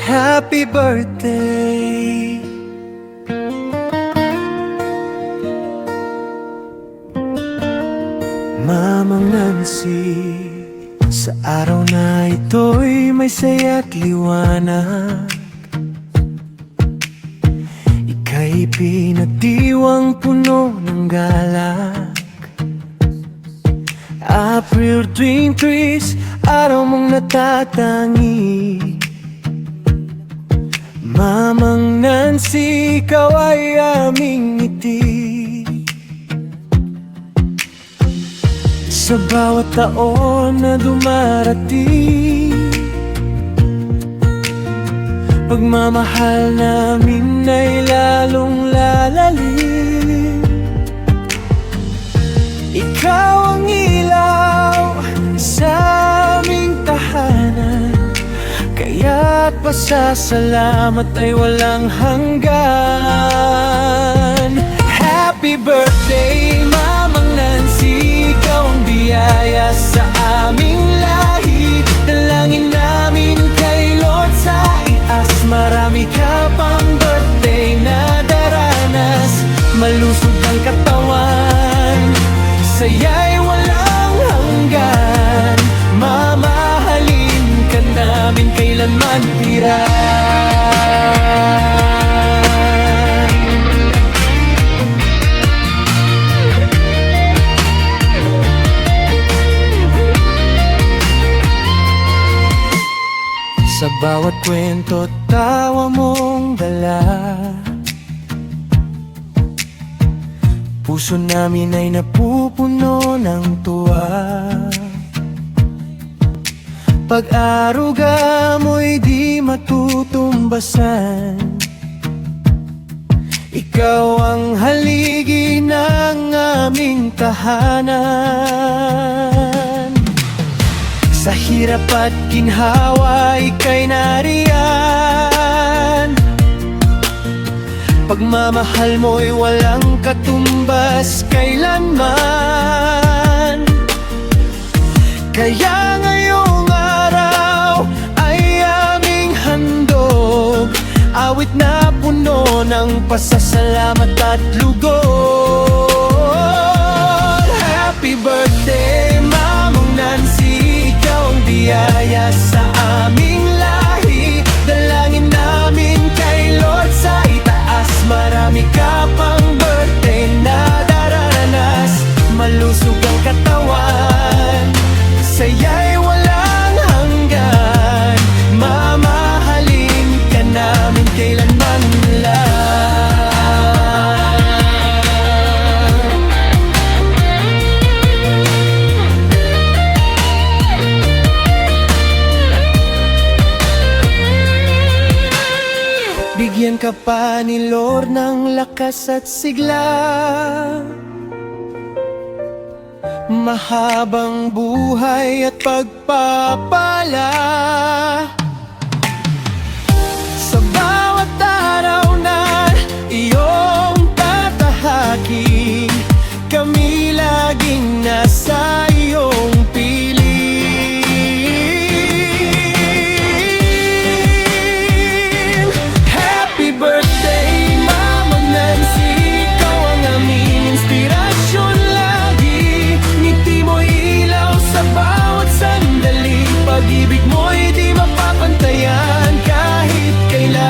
Happy birthday. Mamang Nancy, sa araw na ito'y may saya't liwanag. Ika'y pinagdiwang puno ng galak. April 23, araw mong natatangi. Mamang Nancy, ikaw ay aming ngiti. Sa bawat taon na dumarating, pagmamahal namin ay lalong lalalim. Ikaw ang ilaw sa aming tahanan, kaya't pasasalamat ay walang hanggan. Happy birthday, Mamang Nancy, ikaw ang biyaya sa aming lahi. Dalangin namin kay Lord sa itaas, marami ka pang birthday na daranas. Malusog ang katawan, saya'y walang hanggan. Mamahalin ka namin kailanman tiran. Sa bawat kwento, tawa mong dala, puso namin ay napupuno ng tuwa. Pag-aruga mo'y di matutumbasan, ikaw ang haligi ng aming tahanan. Sa hirap at ginhawa, ika'y nariyan. Pagmamahal mo'y walang katumbas kailanman. Kaya ngayong araw ay aming handog, awit na puno ng pasasalamat at lugod. Happy birthday, Mamang Nancy, ikaw ang biyaya sa aming lahi. Dalangin namin kay Lord sa itaas, marami ka pang birthday na daranas. Malusog ang katawan, saya'y walang hanggan. Mamahalin ka namin kailanman lang. Bigyan ka pa ni Lord ng lakas at sigla, mahabang buhay at pagpapala. Sa bawat araw na iyong tatahakin, kami laging nasa iyong piling. Happy birthday, Mamang Nancy, ikaw ang aming inspirasyon lagi. Ngiti mo'y ilaw sa bawat sandali, pag-ibig mo'y di mapapantayan kahit kailan.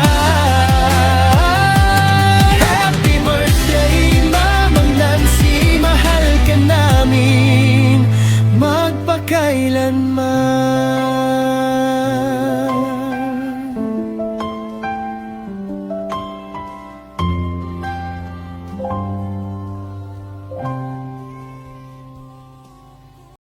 Happy birthday, Mamang Nancy, mahal ka namin magpakailanman.